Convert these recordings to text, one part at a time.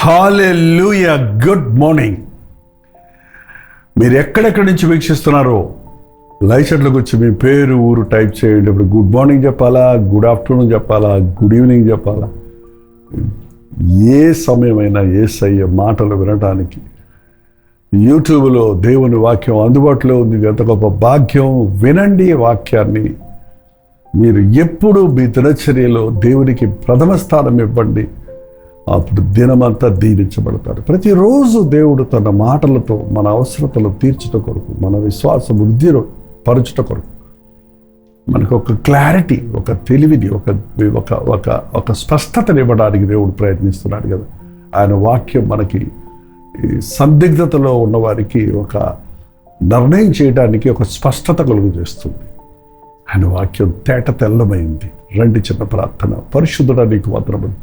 హల్లెలూయా. Good morning. మీరు ఎక్కడెక్కడి నుంచి వీక్షిస్తున్నారో లైవ్ చాట్లోకి వచ్చి మీ పేరు ఊరు టైప్ చేయండి. ఇప్పుడు గుడ్ మార్నింగ్ చెప్పాలా, గుడ్ ఆఫ్టర్నూన్ చెప్పాలా, గుడ్ ఈవినింగ్ చెప్పాలా, ఏ సమయమైనా యేసయ్య మాటలు వినడానికి యూట్యూబ్లో దేవుని వాక్యం అందుబాటులో ఉంది. ఎంత గొప్ప భాగ్యం. వినండి వాక్యాన్ని. మీరు ఎప్పుడు మీ దినచర్యలో దేవునికి ప్రథమ స్థానం ఇవ్వండి. అప్పుడు దినమంతా దీవించబడతారు. ప్రతిరోజు దేవుడు తన మాటలతో మన అవసరతలు తీర్చుట కొరకు, మన విశ్వాసం వృద్ధి పరచుట కొరకు మనకు ఒక క్లారిటీ, ఒక తెలివిని, ఒక స్పష్టతని ఇవ్వడానికి దేవుడు ప్రయత్నిస్తున్నాడు కదా. ఆయన వాక్యం మనకి సందిగ్ధతలో ఉన్నవారికి ఒక నిర్ణయం చేయడానికి ఒక స్పష్టత కలుగు చేస్తుంది. ఆయన వాక్యం తేట తెల్లమైంది. రండి చిన్న ప్రార్థన. పరిశుద్ధుడా నీకు వందనములు.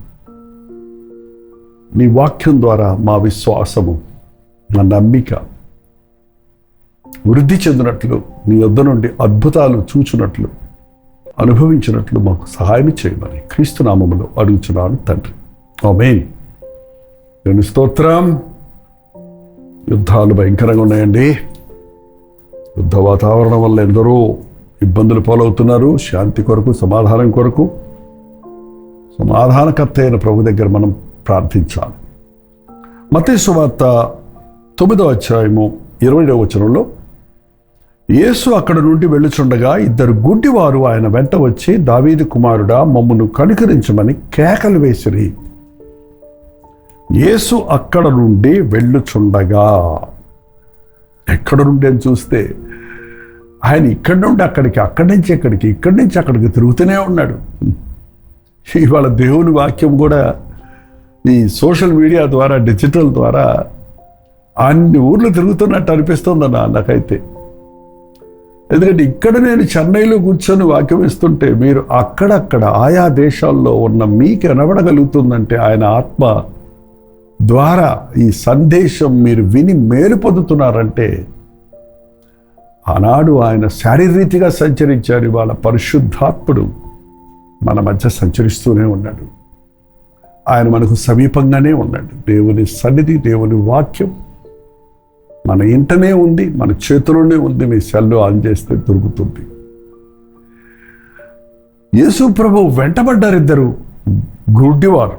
నీ వాక్యం ద్వారా మా విశ్వాసము, మా నమ్మిక వృద్ధి చెందినట్లు, నీ యొద్ద నుండి అద్భుతాలు చూచున్నట్లు, అనుభవించినట్లు మాకు సహాయం చేయమని క్రీస్తు నామములో అడుగుచున్నాను తండ్రి. ఆమేన్. దేవుని స్తోత్రం. యుద్ధాలు భయంకరంగా ఉన్నాయండి. యుద్ధ వాతావరణం వల్ల ఎందరో ఇబ్బందులు పాలవుతున్నారు. శాంతి కొరకు, సమాధానం కొరకు సమాధానకర్త అయిన ప్రభు దగ్గర మనం ప్రార్థించాలి. మత్తయి సువార్త 9వ అధ్యాయము 20వ వచనంలో, యేసు అక్కడ నుండి వెళ్ళుచుండగా ఇద్దరు గుడ్డివారు ఆయన వెంట వచ్చి, దావీదు కుమారుడా, మమ్మను కనికరించమని కేకలు వేసిరి. యేసు అక్కడ నుండి వెళ్ళుచుండగా, ఎక్కడ నుండి అని చూస్తే ఆయన ఇక్కడి నుండి అక్కడికి, అక్కడి నుంచి ఎక్కడికి, ఇక్కడి నుంచి అక్కడికి తిరుగుతూనే ఉన్నాడు. ఇవాళ దేవుని వాక్యం కూడా ఈ సోషల్ మీడియా ద్వారా, డిజిటల్ ద్వారా అన్ని ఊర్లు తిరుగుతున్నట్టు అనిపిస్తుందన్నా నాకైతే. ఎందుకంటే ఇక్కడ నేను చెన్నైలో కూర్చొని వాక్యం ఇస్తుంటే మీరు అక్కడక్కడ ఆయా దేశాల్లో ఉన్న మీకు వినబడగలుగుతుందంటే ఆయన ఆత్మ ద్వారా ఈ సందేశం మీరు విని మేలు పొందుతున్నారంటే ఆనాడు ఆయన శారీరరీతిగా సంచరించాడు. ఇవాళ పరిశుద్ధాత్ముడు మన మధ్య సంచరిస్తూనే ఉన్నాడు. ఆయన మనకు సమీపంగానే ఉన్నాడు. దేవుని సన్నిధి, దేవుని వాక్యం మన ఇంటనే ఉంది, మన చేతిలోనే ఉంది. మీ సెల్లో ఆన్ చేస్తే దొరుకుతుంది. యేసు ప్రభు వెంటబడ్డారు ఇద్దరు గుడ్డివారు,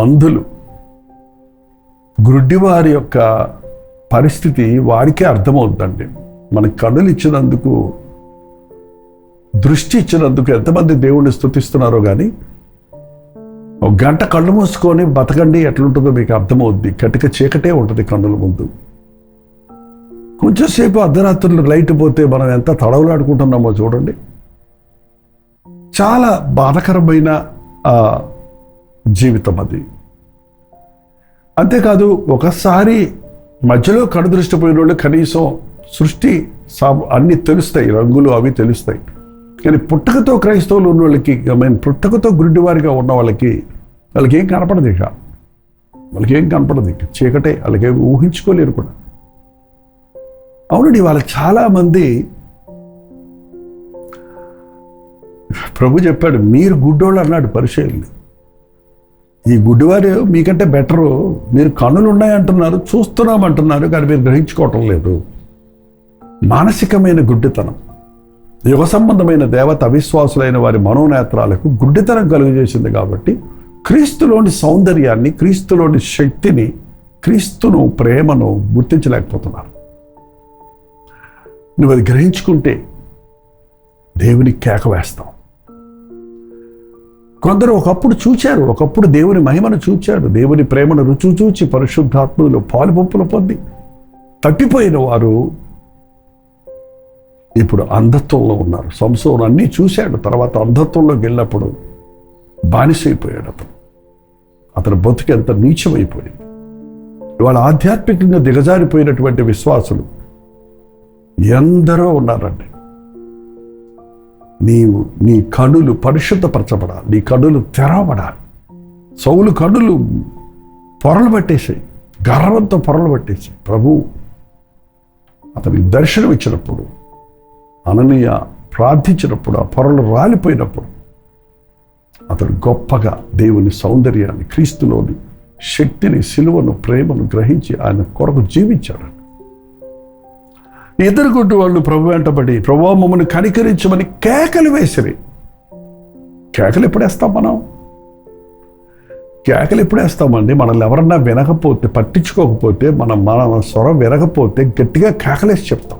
అంధులు. గుడ్డివారి యొక్క పరిస్థితి వారికే అర్థమవుతుందండి. మనకి కన్నులు ఇచ్చినందుకు, దృష్టి ఇచ్చినందుకు ఎంతమంది దేవుణ్ణి స్తుతిస్తున్నారో కానీ ఒక గంట కళ్ళు మూసుకొని బతకండి ఎట్లుంటుందో మీకు అర్థమవుద్ది. కటిక చీకటే ఉంటుంది కన్నుల ముందు. కొంచెంసేపు అర్ధరాత్రులు లైట్ పోతే మనం ఎంత తడవలాడుకుంటున్నామో చూడండి. చాలా బాధకరమైన జీవితం అది. అంతేకాదు, ఒకసారి మధ్యలో కడు దృష్టి పోయిన వాళ్ళు కనీసం సృష్టి అన్నీ తెలుస్తాయి, రంగులు అవి తెలుస్తాయి. కానీ పుట్టకతో క్రైస్తవులు ఉన్న వాళ్ళకి, పుట్టకతో గుడ్డివారిగా ఉన్న వాళ్ళకి ఏం కనపడదు. వాళ్ళకి ఏం కనపడదు. చీకటే. వాళ్ళకేం ఊహించుకోలేరు కూడా. అవునండి, వాళ్ళకి చాలామంది ప్రభు చెప్పాడు, మీరు గుడ్డోళ్ళు అన్నాడు పరిచయుల్ని. ఈ గుడ్డివారు మీకంటే బెటరు. మీరు కన్నులు ఉన్నాయంటున్నారు, చూస్తున్నామంటున్నారు, కానీ మీరు గ్రహించుకోవటం లేదు. మానసికమైన గుడ్డితనం, యుగ సంబంధమైన దేవత అవిశ్వాసులైన వారి మనోనేత్రాలకు గుడ్డితనం కలుగజేసింది. కాబట్టి క్రీస్తులోని సౌందర్యాన్ని, క్రీస్తులోని శక్తిని, క్రీస్తును, ప్రేమను గుర్తించలేకపోతున్నారు. నువ్వు అది గ్రహించుకుంటే దేవుని కేక వేస్తావు. కొందరు ఒకప్పుడు చూచారు, ఒకప్పుడు దేవుని మహిమను చూచారు, దేవుని ప్రేమను రుచి చూచి పరిశుద్ధాత్మలో పాలు పంపులు పొంది తప్పిపోయిన వారు ఇప్పుడు అంధత్వంలో ఉన్నారు. సంసోను అన్నీ చూశాడు, తర్వాత అంధత్వంలోకి వెళ్ళినప్పుడు బానిసైపోయాడు. అతని బతుకు ఎంత నీచమైపోయింది. ఇవాళ ఆధ్యాత్మికంగా దిగజారిపోయినటువంటి విశ్వాసులు ఎందరో ఉన్నారండి. నీ కనులు పరిశుద్ధపరచబడాలి, నీ కనులు తెరవబడాలి. సౌలు కనులు పొరలు పట్టేసాయి, గర్వంతో పొరలు పట్టేసాయి. ప్రభు అతనికి దర్శనం ఇచ్చినప్పుడు, అననీయ ప్రార్థించినప్పుడు, ఆ పొరలు రాలిపోయినప్పుడు అతడు గొప్పగా దేవుని సౌందర్యాన్ని, క్రీస్తులోని శక్తిని, సిలువను, ప్రేమను గ్రహించి ఆయన కొరకు జీవించాడు. ఇద్దరు గుడ్డు వాళ్ళు ప్రభు వెంటబడి, ప్రభువా మమ్మల్ని కనికరించమని కేకలు వేసిరి. కేకలు ఎప్పుడేస్తాం మనం? కేకలు ఎప్పుడేస్తామండి? మనల్ని ఎవరన్నా వినకపోతే, పట్టించుకోకపోతే, మన స్వరం వినకపోతే గట్టిగా కేకలేసి చెప్తాం.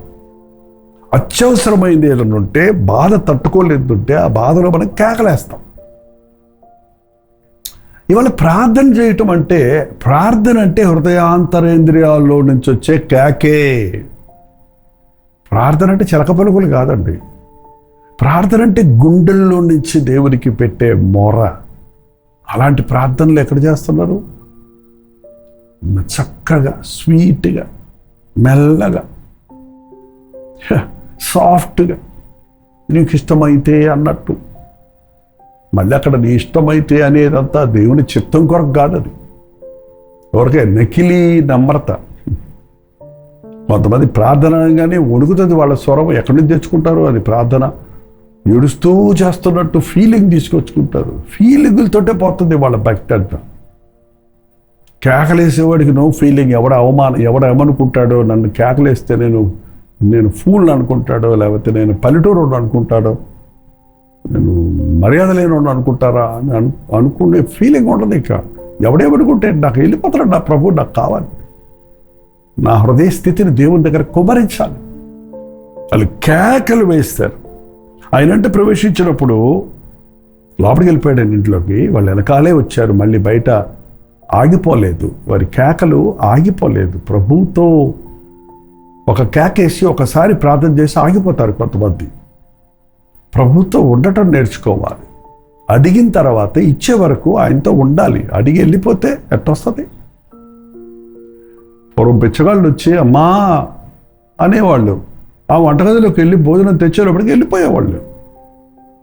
అత్యవసరమైంది ఏదైనా ఉంటే, బాధ తట్టుకోలేదుంటే ఆ బాధలో మనం కేకలేస్తాం. ఇవాళ ప్రార్థన చేయటం అంటే, ప్రార్థన అంటే హృదయాంతరేంద్రియాల్లో నుంచి వచ్చే కేకే. ప్రార్థన అంటే చిలక పలుకులు కాదండి. ప్రార్థన అంటే గుండెల్లో నుంచి దేవునికి పెట్టే మొర. అలాంటి ప్రార్థనలు ఎక్కడ చేస్తున్నారు? చక్కగా, స్వీట్గా, మెల్లగా, సాఫ్ట్గా, నీకు ఇష్టమైతే అన్నట్టు. మళ్ళీ అక్కడ నీ ఇష్టమైతే అనేదంతా దేవుని చిత్తం కొరకు కాదది. ఎవరికే నకిలీ నమ్రత. కొంతమంది ప్రార్థన అనగానే వణుకుతుంది వాళ్ళ స్వరం. ఎక్కడి నుంచి తెచ్చుకుంటారు? అది ప్రార్థన ఏడుస్తూ చేస్తున్నట్టు ఫీలింగ్ తీసుకొచ్చుకుంటారు. ఫీలింగులతోటే పోతుంది వాళ్ళ భక్తి అంతా. కేకలేసేవాడికి నో ఫీలింగ్. ఎవడ ఏమనుకుంటాడో, నన్ను కేకలేస్తే నేను ఫూల్ అనుకుంటాడో, లేకపోతే నేను పల్లెటూరు అనుకుంటాడో, నేను మర్యాద లేనివాడు అనుకుంటారా అని అనుకునే ఫీలింగ్ ఉండదు. ఇక ఎవడేమనుకుంటే నాకు వెళ్ళిపోతాడు నా ప్రభు, నాకు కావాలి. నా హృదయ స్థితిని దేవుని దగ్గర కుమరించాలి. వాళ్ళు కేకలు వేస్తారు. ఆయనంటే ప్రవేశించినప్పుడు లోపలికి వెళ్ళిపోయాడు ఇంట్లోకి. వాళ్ళు వెనకాలే వచ్చారు. మళ్ళీ బయట ఆగిపోలేదు. వారి కేకలు ఆగిపోలేదు. ప్రభువుతో ఒక కేకేసి ఒకసారి ప్రార్థన చేసి ఆగిపోతారు కొంతమంది. ప్రభువుతో ఉండటం నేర్చుకోవాలి. అడిగిన తర్వాత ఇచ్చే వరకు ఆయనతో ఉండాలి. అడిగి వెళ్ళిపోతే ఎట్టొస్తుంది? పూర్వం బిచ్చగాళ్ళు వచ్చి అమ్మా అనేవాళ్ళు. ఆ వంటగదిలోకి వెళ్ళి భోజనం తెచ్చేటప్పటికి వెళ్ళిపోయేవాళ్ళు.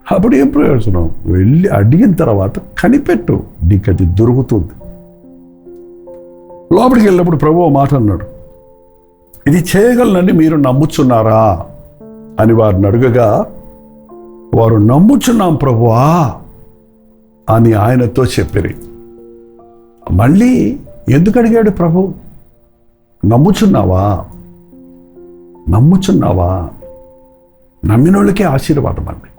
అప్పుడు ఏం ప్రయోజనం? వెళ్ళి అడిగిన తర్వాత కనిపెట్టు, నీకు అది దొరుకుతుంది. లోపలికి వెళ్ళినప్పుడు ప్రభు మాట అన్నాడు, ఇది చేయగలనని మీరు నమ్ముచున్నారా అని వారిని అడుగగా, వారు నమ్ముచున్నాం ప్రభువా అని ఆయనతో చెప్పిరి. మళ్ళీ ఎందుకు అడిగాడు ప్రభు? నమ్ముచున్నావా? నమ్మినోళ్ళకే ఆశీర్వాదం అండి.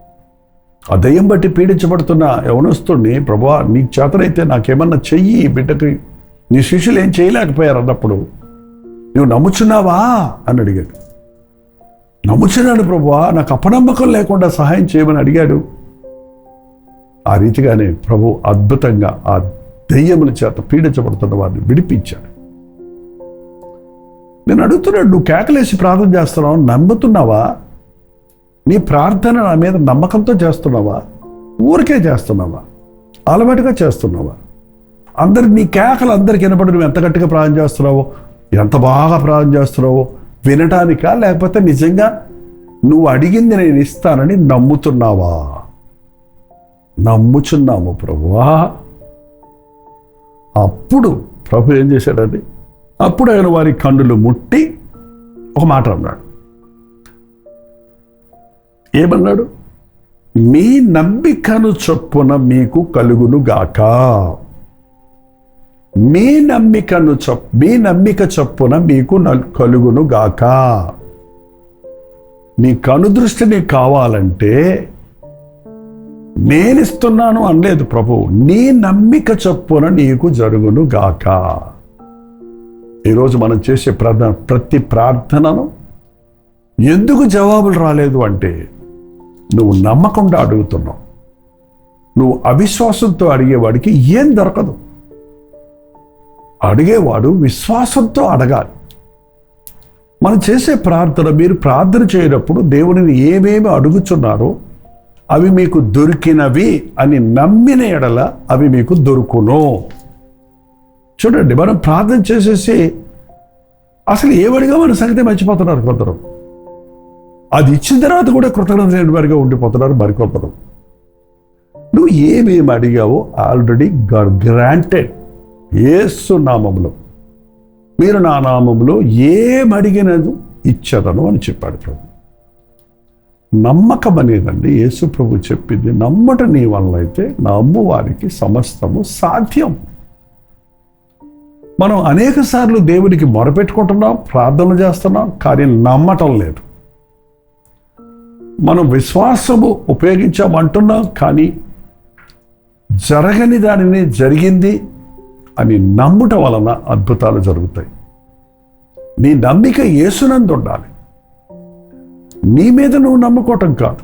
ఆ దయ్యం బట్టి పీడించబడుతున్న యవనస్తుడిని, ప్రభువా నీ చేతనైతే నాకేమన్నా చెయ్యి, బిడ్డకి నీ శిష్యులు ఏం చేయలేకపోయారు అన్నప్పుడు నువ్వు నమ్ముచున్నావా అని అడిగాడు. నమ్ముచున్నాడు ప్రభువా, నాకు అపనమ్మకం లేకుండా సహాయం చేయమని అడిగాడు. ఆ రీతిగానే ప్రభు అద్భుతంగా ఆ దయ్యముల చేత పీడించబడుతున్న వారిని విడిపించాడు. నేను అడుగుతున్నాడు, నువ్వు కేకలేసి ప్రార్థన చేస్తున్నావు, నమ్ముతున్నావా? నీ ప్రార్థన నా మీద నమ్మకంతో చేస్తున్నావా? ఊరికే చేస్తున్నావా? అలవాటుగా చేస్తున్నావా? నీ కేకలు అందరికి వినపడి నువ్వు ఎంత గట్టిగా ప్రార్థన చేస్తున్నావో, ఎంత బాగా ప్రార్థన చేస్తున్నావో వినటానికా, లేకపోతే నిజంగా నువ్వు అడిగింది నేను ఇస్తానని నమ్ముతున్నావా? నమ్ముచున్నాము ప్రభువా. అప్పుడు ప్రభు ఏం చేశాడండి? అప్పుడు ఆయన వారి కన్నులు ముట్టి ఒక మాట అన్నాడు. ఏమన్నాడు? మీ నమ్మికను చొప్పున మీకు కలుగును గాక. మీ నమ్మిక చొప్పున మీకు కలుగును గాక. నీ కనుదృష్టి నీకు కావాలంటే నేనిస్తున్నాను అనలేదు ప్రభు. నీ నమ్మిక చొప్పున నీకు జరుగును గాక. ఈరోజు మనం చేసే ప్రతి ప్రార్థనను ఎందుకు జవాబులు రాలేదు అంటే నువ్వు నమ్మకుండా అడుగుతున్నావు. నువ్వు అవిశ్వాసంతో అడిగేవాడికి ఏం దొరకదు. అడిగేవాడు విశ్వాసంతో అడగాలి. మనం చేసే ప్రార్థన, మీరు ప్రార్థన చేయనప్పుడు దేవునిని ఏమేమి అడుగుచున్నారో అవి మీకు దొరికినవి అని నమ్మిన ఎడల అవి మీకు దొరుకును. చూడండి, మనం ప్రార్థన చేసేసి అసలు ఏమడిగా మన సంగతి మర్చిపోతున్నారు కొందరు. అది ఇచ్చిన తర్వాత కూడా కృతజ్ఞత లేని వారిగా ఉండిపోతున్నారు మరికొందరు. నువ్వు ఏమేమి అడిగావో ఆల్రెడీ గ్రాంటెడ్. యేసు నామములో, మీరు నా నామములో ఏమడిగినది ఇచ్చదను అని చెప్పాడు ప్రభు. నమ్మకం అనేదండి యేసు ప్రభు చెప్పింది. నమ్మట నీ వల్ల అయితే నమ్ము వారికి సమస్తము సాధ్యం. మనం అనేక సార్లు దేవునికి మొరపెట్టుకుంటున్నాం, ప్రార్థన చేస్తున్నాం, కానీ నమ్మటం లేదు. మనం విశ్వాసము ఉపయోగించామంటున్నాం, కానీ జరగని దానిని జరిగింది అని నమ్ముట వలన అద్భుతాలు జరుగుతాయి. నీ నమ్మిక యేసునందు ఉండాలి, నీ మీద నువ్వు నమ్ముకోవటం కాదు.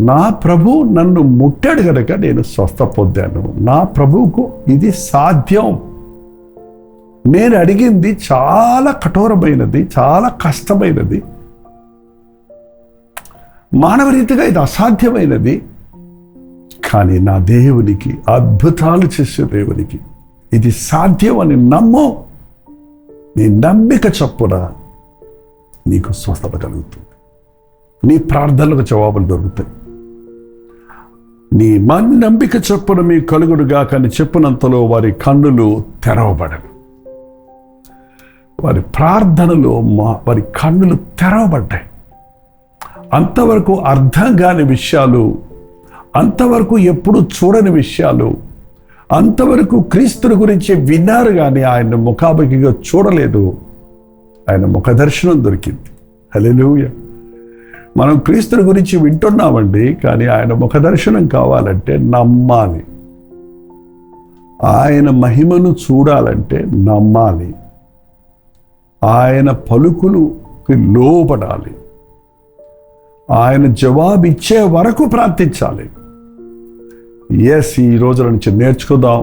నా ప్రభు నన్ను ముట్టాడు కనుక నేను స్వస్థ పొందాను, నా ప్రభువుకు ఇది సాధ్యం. నేను అడిగింది చాలా కఠోరమైనది, చాలా కష్టమైనది, మానవరీతిగా ఇది అసాధ్యమైనది, కానీ నా దేవునికి, అద్భుతాలు చేసే దేవునికి ఇది సాధ్యం అని నమ్ము. నీ నమ్మిక చొప్పున నీకు స్వస్థత కలుగుతుంది, నీ ప్రార్థనలకు జవాబులు దొరుకుతాయి. నీ నమ్మిక చొప్పున మీ కలుగుడుగా కానీ చెప్పినంతలో వారి కన్నులు తెరవబడవు. వారి ప్రార్థనలో వారి కన్నులు తెరవబడ్డాయి. అంతవరకు అర్థం కాని విషయాలు, అంతవరకు ఎప్పుడు చూడని విషయాలు, అంతవరకు క్రీస్తుని గురించి విన్నారు కానీ ఆయన ముఖాముఖిగా చూడలేదు. ఆయన ముఖ దర్శనం దొరికింది. హల్లెలూయా. మనం క్రీస్తుని గురించి వింటున్నామండి, కానీ ఆయన ముఖ దర్శనం కావాలంటే నమ్మాలి. ఆయన మహిమను చూడాలంటే నమ్మాలి. ఆయన పలుకులుకి లోబడాలి. ఆయన జవాబు ఇచ్చే వరకు ప్రార్థించాలి. ఈ రోజుల నుంచి నేర్చుకుందాం.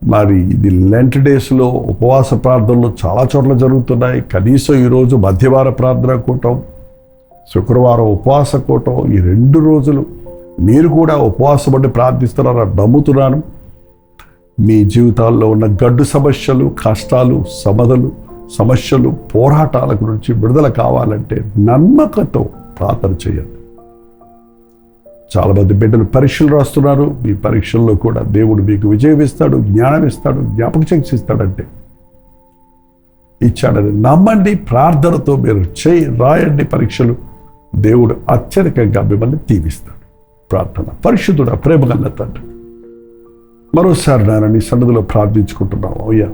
మరి ఇది లెంట్ డేస్లో ఉపవాస ప్రార్థనలు చాలా చోట్ల జరుగుతున్నాయి. కనీసం ఈరోజు మధ్యవార ప్రార్థన కూటం, శుక్రవారం ఉపవాస కూటం, ఈ 2 రోజులు మీరు కూడా ఉపవాసం అంటే ప్రార్థిస్తున్నారని నమ్ముతున్నాను. మీ జీవితాల్లో ఉన్న గడ్డు సమస్యలు, కష్టాలు, సమస్యలు, పోరాటాల గురించి విడుదల కావాలంటే నమ్మకంతో ప్రార్థన చేయండి. చాలామంది బిడ్డలు పరీక్షలు రాస్తున్నారు. మీ పరీక్షల్లో కూడా దేవుడు మీకు విజయం ఇస్తాడు, జ్ఞానం ఇస్తాడు, జ్ఞాపక శక్తి ఇస్తాడంటే ఇచ్చాడని నమ్మండి. ప్రార్థనతో మీరు రాయండి పరీక్షలు. దేవుడు అత్యధికంగా మిమ్మల్ని దీవిస్తాడు. ప్రార్థన. పరిశుద్ధుడా, ప్రేమగల తండ్రి, మరోసారి నాయన నీ సన్నిధిలో ప్రార్థించుకుంటున్నాము అయ్యా.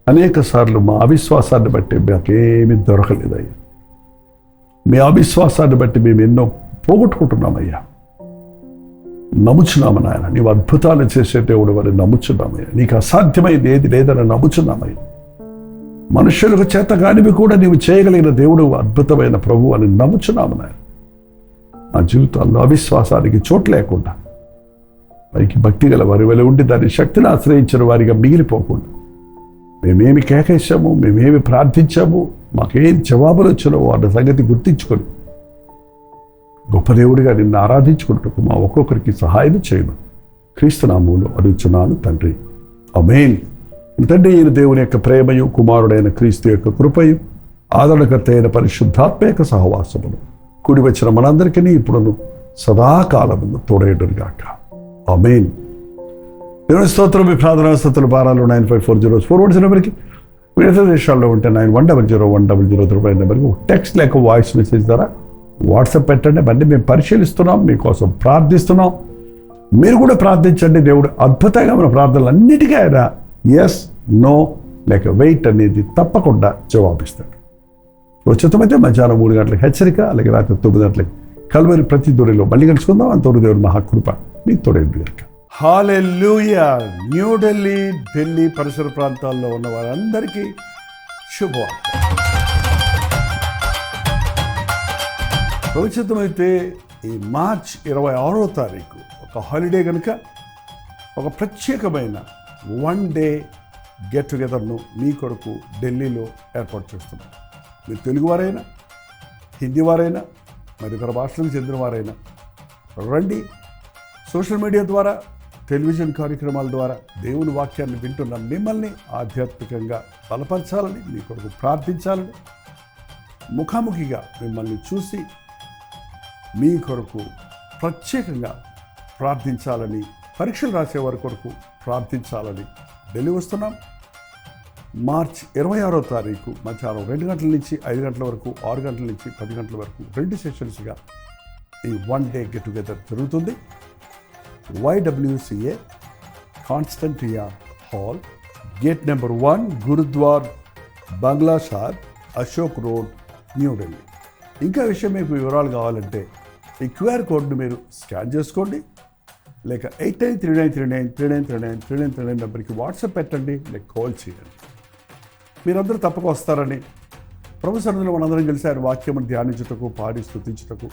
అనేక సార్లు మా అవిశ్వాసాన్ని బట్టి మాకేమీ దొరకలేదయ్యా. మీ అవిశ్వాసాన్ని బట్టి మేము ఎన్నో పోగొట్టుకుంటున్నామయ్యా. నమ్ముచున్నాము నాయన, నీవు అద్భుతాలు చేసే దేవుడు అని నమ్ముచున్నామయ్యా. నీకు అసాధ్యమైంది ఏది లేదని నమ్ముచున్నామయ్యా. మనుషులకు చేత కానివి కూడా నీవు చేయగలిగిన దేవుడు, అద్భుతమైన ప్రభు అని నమ్ముచున్నాము నాయన. నా జీవితాల్లో అవిశ్వాసానికి చోటు లేకుండా పైకి భక్తి గల వారి వల్ల ఉండి దాని శక్తిని ఆశ్రయించిన వారిగా మిగిలిపోకుండా, మేమేమి కేకేశాము, మేమేమి ప్రార్థించాము, మాకేం జవాబులు వచ్చినో వాటి సంగతి గుర్తించుకొని గొప్ప దేవుడిగా నిన్ను ఆరాధించుకుంటూ మా ఒక్కొక్కరికి సహాయం చేయను. క్రీస్తు నామములో అడుగుచున్నాను తండ్రి, ఆమేన్. తండ్రి అయిన దేవుని యొక్క ప్రేమయు, కుమారుడైన క్రీస్తు యొక్క కృపయు, ఆదరణకర్త అయిన పరిశుద్ధాత్మ యొక్క సహవాసమును కూడి వచ్చిన మనందరికీ ఇప్పుడును సదాకాలమును తోడేయుడుగాక. ఆమేన్. దేవుని స్తోత్రం. మీ ప్రార్థనా స్తోత్రాల భారాలు 954041 నెంబర్కి, వివిధ దేశాల్లో ఉంటే 91001003 నెంబర్కి టెక్స్ట్ లేక వాయిస్ మెసేజ్ ద్వారా వాట్సాప్ పెట్టండి. మళ్ళీ మేము పరిశీలిస్తున్నాం, మీకోసం ప్రార్థిస్తున్నాం. మీరు కూడా ప్రార్థించండి. దేవుడు అద్భుతంగా మన ప్రార్థనలన్నిటికీ ఆయన ఎస్, నో లేక వెయిట్ అనేది తప్పకుండా జవాబిస్తాడు. ఉచితమైతే మధ్యాహ్నం 3 గంటలకు హెచ్చరిక, అలాగే రాత్రి 9 గంటలకు కల్వరి ప్రతి దూరిలో మళ్ళీ కలుసుకుందాం. అంతవరకు దేవుడు మహాకృప మీకు తోడేంటి గాక. హల్లెలూయా. ఢిల్లీ పరిసర ప్రాంతాల్లో ఉన్న వారందరికీ శుభవార్త. భవిష్యత్తుమైతే ఈ మార్చ్ 26వ తారీఖు ఒక హాలిడే కనుక ఒక ప్రత్యేకమైన 1 డే గెట్ టుగెదర్ను మీ కొరకు ఢిల్లీలో ఏర్పాటు చేస్తున్నాం. మీరు తెలుగువారైనా, హిందీ వారైనా, మరి ఇతర భాషలకు చెందిన వారైనా రండి. సోషల్ మీడియా ద్వారా, టెలివిజన్ కార్యక్రమాల ద్వారా దేవుని వాక్యాన్ని వింటున్న మిమ్మల్ని ఆధ్యాత్మికంగా బలపరచాలని, మీ కొరకు ప్రార్థించాలని, ముఖాముఖిగా మిమ్మల్ని చూసి మీ కొరకు ప్రత్యేకంగా ప్రార్థించాలని, పరీక్షలు రాసేవారి కొరకు ప్రార్థించాలని ఢిల్లీ వస్తున్నాం. మార్చ్ 26వ తారీఖు మధ్యాహ్నం 2 గంటల నుంచి 5 గంటల వరకు, 6 గంటల నుంచి 10 గంటల వరకు 2 సెషన్స్గా ఈ 1 డే గెట్ టుగెదర్ జరుగుతుంది. YWCA Constantia hall, gate number 1, Gurudwara Bangla షాద్, అశోక్ రోడ్, న్యూఢిల్లీ. ఇంకా విషయం మీకు వివరాలు కావాలంటే ఈ క్యూఆర్ కోడ్ను మీరు స్కాన్ చేసుకోండి, లేక 893939393939 నెంబర్కి వాట్సాప్ పెట్టండి, లేక కాల్ చేయండి. మీరందరూ తప్పక వస్తారని ప్రభు సన్నిధిలో మనందరం కలిసి ఆయన వాక్యమును ధ్యానించుటకు, పాడి స్తుతించుటకు,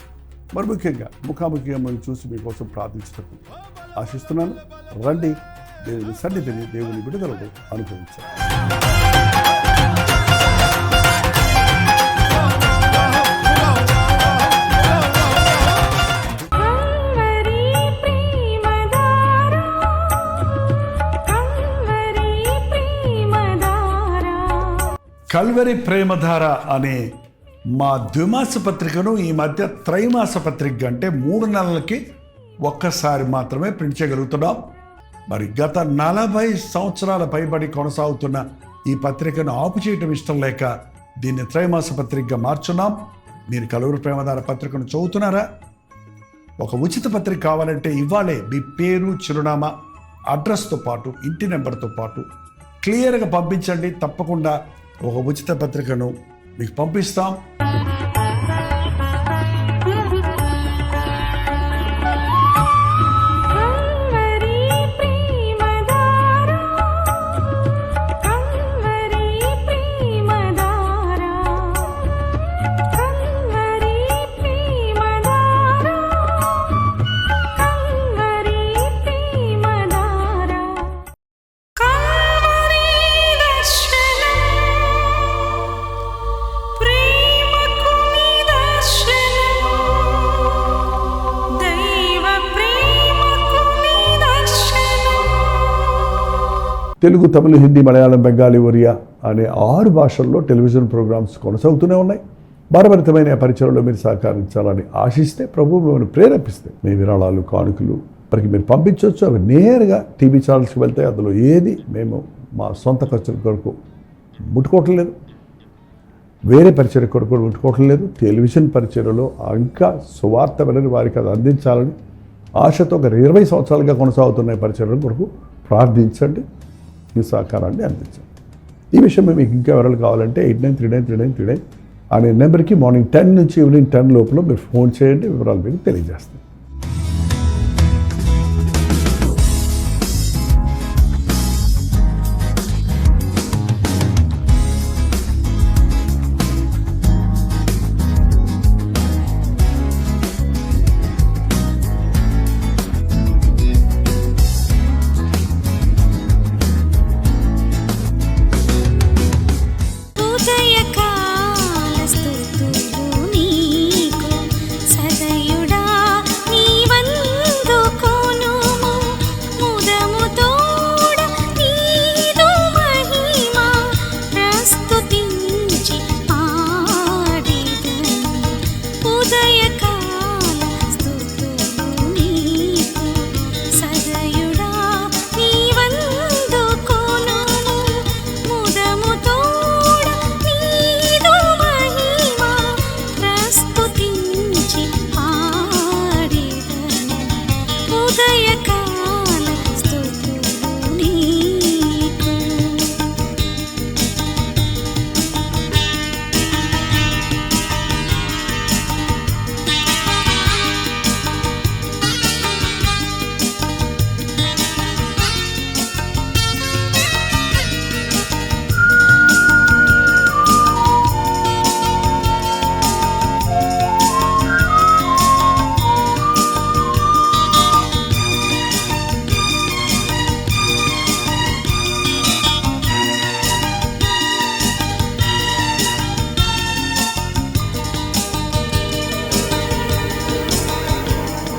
మరి ముఖ్యంగా ముఖాముఖిగా మనం చూసి మీకోసం ప్రార్థించుటకు ఆశిస్తున్నాను. రండి, దేవుని సన్నిధిని, దేవుని విడుదలను అనుభవించాలి. కల్వరి ప్రేమధార అనే మా ద్విమాస పత్రికను ఈ మధ్య త్రైమాస పత్రిక అంటే 3 నెలలకి ఒక్కసారి మాత్రమే ప్రింట్ చేయగలుగుతున్నాం. మరి గత 40 సంవత్సరాల పైబడి కొనసాగుతున్న ఈ పత్రికను ఆపు చేయటం ఇష్టం లేక దీన్ని త్రైమాస పత్రికగా మార్చున్నాం. మీరు కల్వరి ప్రేమధార పత్రికను చదువుతున్నారా? ఒక ఉచిత పత్రిక కావాలంటే ఇవ్వాలే మీ పేరు, చిరునామా, అడ్రస్తో పాటు ఇంటి నెంబర్తో పాటు క్లియర్గా పంపించండి. తప్పకుండా ఒక ఉచిత పత్రికను మీకు పంపిస్తాం. తెలుగు, తమిళ, హిందీ, మలయాళం, బెంగాలీ, ఒరియా అనే 6 భాషల్లో టెలివిజన్ ప్రోగ్రామ్స్ కొనసాగుతూనే ఉన్నాయి. భారభరితమైన పరిచయంలో మీరు సహకరించాలని ఆశిస్తే, ప్రభు మిమ్మల్ని ప్రేరేపిస్తే మీ విరాళాలు, కానుకలు మనకి మీరు పంపించవచ్చు. అవి నేరుగా టీవీ ఛానల్స్కి వెళ్తాయి. అందులో ఏది మేము మా సొంత ఖర్చుల కొరకు ముట్టుకోవటం లేదు, వేరే పరిచయ కొరకు ముట్టుకోవటం లేదు. టెలివిజన్ పరిచయలో ఇంకా సువార్త వినని వారికి అది అందించాలని ఆశతో ఒక 20 సంవత్సరాలుగా కొనసాగుతున్న పరిచయం కొరకు ప్రార్థించండి, మీ సహకారాన్ని అందించండి. ఈ విషయం మీకు ఇంకా వివరాలు కావాలంటే 89393939 అనే నెంబర్కి మార్నింగ్ 10 నుంచి ఈవినింగ్ 10 లోపల మీరు ఫోన్ చేయండి, వివరాలు మీకు తెలియజేస్తాం.